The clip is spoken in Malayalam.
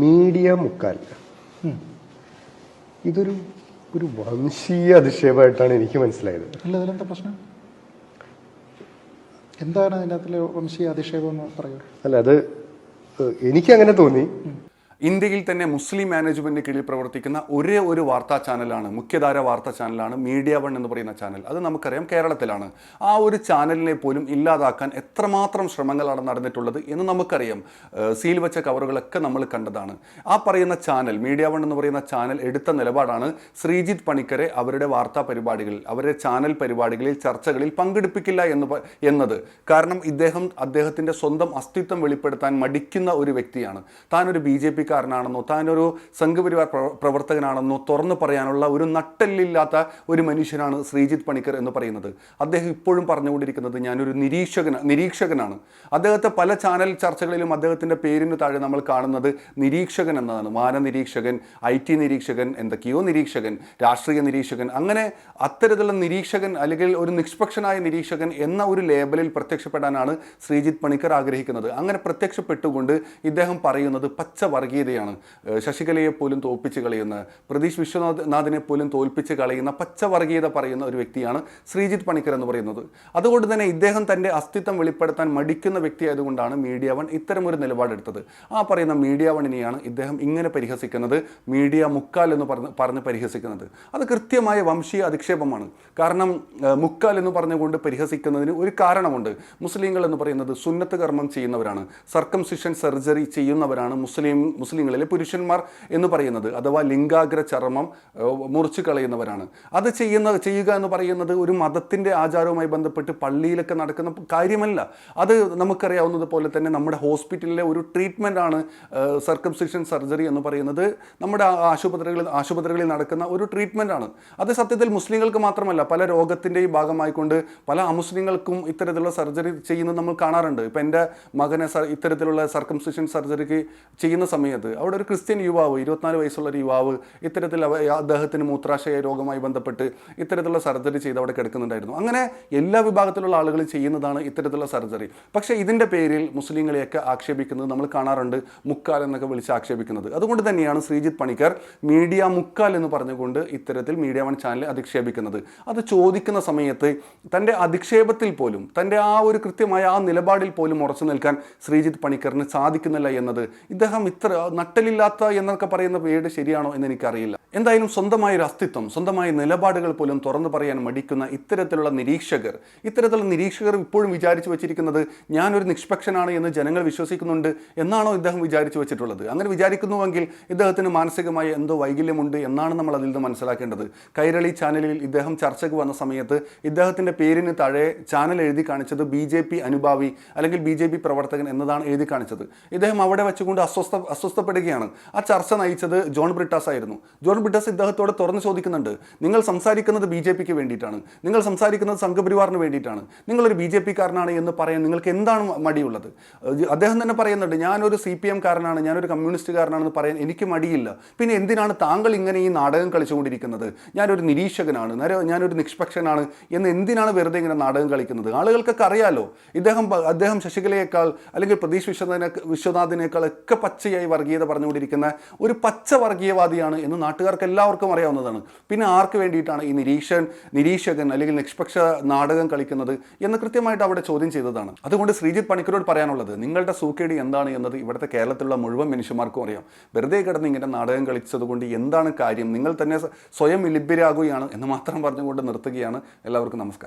മീഡിയ മുക്കാൽ ഇതൊരു ഒരു വംശീയ അധിക്ഷേപമായിട്ടാണ് എനിക്ക് മനസ്സിലായത്. അല്ല, അതിലെന്താ പ്രശ്നം? എന്താണ് അതിനകത്തിലെ വംശീയ അധിക്ഷേപം എന്ന് പറയൂ. അല്ല, അത് എനിക്കങ്ങനെ തോന്നി. ഇന്ത്യയിൽ തന്നെ മുസ്ലിം മാനേജ്മെന്റിന് കീഴിൽ പ്രവർത്തിക്കുന്ന ഒരേ ഒരു വാർത്താ ചാനലാണ്, മുഖ്യധാര വാർത്താ ചാനലാണ് മീഡിയ വൺ എന്ന് പറയുന്ന ചാനൽ. അത് നമുക്കറിയാം കേരളത്തിലാണ്. ആ ഒരു ചാനലിനെ പോലും ഇല്ലാതാക്കാൻ എത്രമാത്രം ശ്രമങ്ങളാണ് നടന്നിട്ടുള്ളത് എന്ന് നമുക്കറിയാം. സീൽ വെച്ച കവറുകളൊക്കെ നമ്മൾ കണ്ടതാണ്. ആ പറയുന്ന ചാനൽ, മീഡിയ വൺ എന്ന് പറയുന്ന ചാനൽ എടുത്ത നിലപാടാണ് ശ്രീജിത്ത് പണിക്കരെ അവരുടെ വാർത്താ പരിപാടികളിൽ, അവരുടെ ചാനൽ പരിപാടികളിൽ, ചർച്ചകളിൽ പങ്കെടുപ്പിക്കില്ല എന്നത്. കാരണം അദ്ദേഹത്തിൻ്റെ സ്വന്തം അസ്തിത്വം വെളിപ്പെടുത്താൻ മടിക്കുന്ന ഒരു വ്യക്തിയാണ്. താനൊരു BJP ാണെന്നോ താനൊരു സംഘപരിവാർ പ്രവർത്തകനാണെന്നോ തുറന്നു പറയാനുള്ള ഒരു നട്ടെല്ലില്ലാത്ത ഒരു മനുഷ്യനാണ് ശ്രീജിത്ത് പണിക്കർ എന്ന് പറയുന്നത്. അദ്ദേഹം ഇപ്പോഴും പറഞ്ഞുകൊണ്ടിരിക്കുന്നത് ഞാനൊരു നിരീക്ഷകനാണ്. അദ്ദേഹത്തെ പല ചാനൽ ചർച്ചകളിലും അദ്ദേഹത്തിൻ്റെ പേരിന് താഴെ നമ്മൾ കാണുന്നത് നിരീക്ഷകൻ എന്നതാണ്. മാനനിരീക്ഷകൻ, IT നിരീക്ഷകൻ, എന്തൊക്കെയോ നിരീക്ഷകൻ, രാഷ്ട്രീയ നിരീക്ഷകൻ, അങ്ങനെ അത്തരത്തിലുള്ള നിരീക്ഷകൻ അല്ലെങ്കിൽ ഒരു നിഷ്പക്ഷനായ നിരീക്ഷകൻ എന്ന ഒരു ലേബലിൽ പ്രത്യക്ഷപ്പെടാനാണ് ശ്രീജിത്ത് പണിക്കർ ആഗ്രഹിക്കുന്നത്. അങ്ങനെ പ്രത്യക്ഷപ്പെട്ടുകൊണ്ട് ഇദ്ദേഹം പറയുന്നത് പച്ച വർഗീയതയാണ്. ശശികലയെ പോലും തോൽപ്പിച്ച് കളയുന്ന, പ്രതീഷ് വിശ്വനാഥിനെ പോലും തോൽപ്പിച്ച് കളയുന്ന പച്ച വർഗീയത പറയുന്ന ഒരു വ്യക്തിയാണ് ശ്രീജിത്ത് പണിക്കർ എന്ന് പറയുന്നത്. അതുകൊണ്ട് തന്നെ ഇദ്ദേഹം തൻ്റെ അസ്തിത്വം വെളിപ്പെടുത്താൻ മടിക്കുന്ന വ്യക്തിയായതുകൊണ്ടാണ് മീഡിയ വൺ ഇത്തരമൊരു നിലപാടെടുത്തത്. ആ പറയുന്ന മീഡിയ വണ്ണിനെയാണ് ഇദ്ദേഹം ഇങ്ങനെ പരിഹസിക്കുന്നത്, മീഡിയ മുക്കാൽ എന്ന് പറഞ്ഞ് പരിഹസിക്കുന്നത്. അത് കൃത്യമായ വംശീയ അധിക്ഷേപമാണ്. കാരണം മുക്കാൽ എന്ന് പറഞ്ഞുകൊണ്ട് പരിഹസിക്കുന്നതിന് ഒരു കാരണമുണ്ട്. മുസ്ലിങ്ങൾ എന്ന് പറയുന്നത് സുന്നത്ത് കർമ്മം ചെയ്യുന്നവരാണ്, സർക്കംസിഷൻ സർജറി ചെയ്യുന്നവരാണ് മുസ്ലിങ്ങളിലെ പുരുഷന്മാർ എന്ന് പറയുന്നത്, അഥവാ ലിംഗാഗ്ര ചർമ്മം മുറിച്ചു കളയുന്നവരാണ്. അത് ചെയ്യുക എന്ന് പറയുന്നത് ഒരു മതത്തിൻ്റെ ആചാരവുമായി ബന്ധപ്പെട്ട് പള്ളിയിലൊക്കെ നടക്കുന്ന കാര്യമല്ല. അത് നമുക്കറിയാവുന്നതുപോലെ തന്നെ നമ്മുടെ ഹോസ്പിറ്റലിലെ ഒരു ട്രീറ്റ്മെൻറ്റാണ് സർക്കംസിഷൻ സർജറി എന്ന് പറയുന്നത്. നമ്മുടെ ആശുപത്രികളിൽ നടക്കുന്ന ഒരു ട്രീറ്റ്മെൻറ്റാണ്. അത് സത്യത്തിൽ മുസ്ലിങ്ങൾക്ക് മാത്രമല്ല, പല രോഗത്തിൻ്റെയും ഭാഗമായിക്കൊണ്ട് പല അമുസ്ലിങ്ങൾക്കും ഇത്തരത്തിലുള്ള സർജറി ചെയ്യുന്നത് നമ്മൾ കാണാറുണ്ട്. ഇപ്പം എൻ്റെ മകനെ ഇത്തരത്തിലുള്ള സർക്കംസിഷൻ സർജറിക്ക് ചെയ്യുന്ന സമയത്ത് അവിടെ ഒരു ക്രിസ്ത്യൻ യുവാവ്, 24 വയസ്സുള്ള ഒരു യുവാവ് ഇത്തരത്തിൽ അദ്ദേഹത്തിന് മൂത്രാശയ രോഗവുമായി ബന്ധപ്പെട്ട് ഇത്തരത്തിലുള്ള സർജറി ചെയ്ത് അവിടെ കിടക്കുന്നുണ്ടായിരുന്നു. അങ്ങനെ എല്ലാ വിഭാഗത്തിലുള്ള ആളുകളും ചെയ്യുന്നതാണ് ഇത്തരത്തിലുള്ള സർജറി. പക്ഷേ ഇതിൻ്റെ പേരിൽ മുസ്ലിങ്ങളെയൊക്കെ ആക്ഷേപിക്കുന്നത് നമ്മൾ കാണാറുണ്ട്, മുക്കാൽ എന്നൊക്കെ വിളിച്ച് ആക്ഷേപിക്കുന്നത്. അതുകൊണ്ട് തന്നെയാണ് ശ്രീജിത്ത് പണിക്കർ മീഡിയ മുക്കാൽ എന്ന് പറഞ്ഞുകൊണ്ട് ഇത്തരത്തിൽ മീഡിയ വൺ ചാനൽ അധിക്ഷേപിക്കുന്നത്. അത് ചോദിക്കുന്ന സമയത്ത് തൻ്റെ അധിക്ഷേപത്തിൽ പോലും, തൻ്റെ ആ ഒരു കൃത്യമായ ആ നിലപാടിൽ പോലും ഉറച്ചു നിൽക്കാൻ ശ്രീജിത്ത് പണിക്കറിന് സാധിക്കുന്നില്ല എന്നത്, ഇദ്ദേഹം ഇത്ര നട്ടലില്ലാത്ത എന്നൊക്കെ പറയുന്ന പേര് ശരിയാണോ എന്ന് എനിക്കറിയില്ല. എന്തായാലും സ്വന്തമായൊരു അസ്തിത്വം, സ്വന്തമായ നിലപാടുകൾ പോലും തുറന്നു പറയാൻ മടിക്കുന്ന ഇത്തരത്തിലുള്ള നിരീക്ഷകർ ഇപ്പോഴും വിചാരിച്ചു വെച്ചിരിക്കുന്നത് ഞാനൊരു നിഷ്പക്ഷനാണ് എന്ന് ജനങ്ങൾ വിശ്വസിക്കുന്നുണ്ട് എന്നാണോ ഇദ്ദേഹം വിചാരിച്ചു വെച്ചിട്ടുള്ളത്? അങ്ങനെ വിചാരിക്കുന്നുവെങ്കിൽ ഇദ്ദേഹത്തിന് മാനസികമായ എന്തോ വൈകല്യമുണ്ട് എന്നാണ് നമ്മൾ അതിൽ നിന്ന് മനസ്സിലാക്കേണ്ടത്. കൈരളി ചാനലിൽ ഇദ്ദേഹം ചർച്ചയ്ക്ക് വന്ന സമയത്ത് ഇദ്ദേഹത്തിൻ്റെ പേരിന് താഴെ ചാനൽ എഴുതി കാണിച്ചത് BJP അനുഭാവി അല്ലെങ്കിൽ BJP പ്രവർത്തകൻ എന്നതാണ് എഴുതി കാണിച്ചത്. ഇദ്ദേഹം അവിടെ വെച്ചുകൊണ്ട് അസ്വസ്ഥപ്പെടുകയാണ്. ആ ചർച്ച നയിച്ചത് ജോൺ ബ്രിട്ടാസ് ആയിരുന്നു. ജോൺ ബ്രിട്ടാസ് ഇദ്ദേഹത്തോട് തുറന്ന് ചോദിക്കുന്നുണ്ട്, നിങ്ങൾ സംസാരിക്കുന്നത് BJPക്ക് വേണ്ടിയിട്ടാണ്, നിങ്ങൾ സംസാരിക്കുന്നത് സംഘപരിവാറിന് വേണ്ടിയിട്ടാണ്, നിങ്ങളൊരു BJP കാരനാണ് എന്ന് പറയാൻ നിങ്ങൾക്ക് എന്താണ് മടിയുള്ളത്? അദ്ദേഹം തന്നെ പറയുന്നുണ്ട്, ഞാനൊരു CPM കാരനാണ്, ഞാനൊരു കമ്മ്യൂണിസ്റ്റുകാരനാണെന്ന് പറയാൻ എനിക്ക് മടിയില്ല. പിന്നെ എന്തിനാണ് താങ്കൾ ഇങ്ങനെ ഈ നാടകം കളിച്ചുകൊണ്ടിരിക്കുന്നത്? ഞാനൊരു നിരീക്ഷകനാണ്, ഞാനൊരു നിഷ്പക്ഷനാണ് എന്ന് എന്തിനാണ് വെറുതെ ഇങ്ങനെ നാടകം കളിക്കുന്നത്? ആളുകൾക്കൊക്കെ അറിയാലോ അദ്ദേഹം ശശികലയേക്കാൾ അല്ലെങ്കിൽ പ്രതീഷ് വിശ്വനാഥിനേക്കാൾ ഒക്കെ പച്ചയായി വർഗീയത പറഞ്ഞുകൊണ്ടിരിക്കുന്ന ഒരു പച്ച വർഗീയവാദിയാണ് എന്ന് നാട്ടുകാർക്ക് എല്ലാവർക്കും അറിയാവുന്നതാണ്. പിന്നെ ആർക്ക് വേണ്ടിയിട്ടാണ് ഈ നിരീക്ഷകൻ അല്ലെങ്കിൽ നിഷ്പക്ഷ നാടകം കളിക്കുന്നത് എന്ന് കൃത്യമായിട്ട് അവിടെ ചോദ്യം ചെയ്തതാണ്. അതുകൊണ്ട് ശ്രീജിത്ത് പണിക്കരോട് പറയാനുള്ളത്, നിങ്ങളുടെ സൂക്കേട് എന്താണ് എന്നത് ഇവിടുത്തെ കേരളത്തിലുള്ള മുഴുവൻ മനുഷ്യന്മാർക്കും അറിയാം. വെറുതെ കിടന്ന് ഇങ്ങനെ നാടകം കളിച്ചതുകൊണ്ട് എന്താണ് കാര്യം? നിങ്ങൾ തന്നെ സ്വയം ലഭ്യരാകുകയാണ് എന്ന് മാത്രം പറഞ്ഞുകൊണ്ട് നിർത്തുകയാണ്. എല്ലാവർക്കും നമസ്കാരം.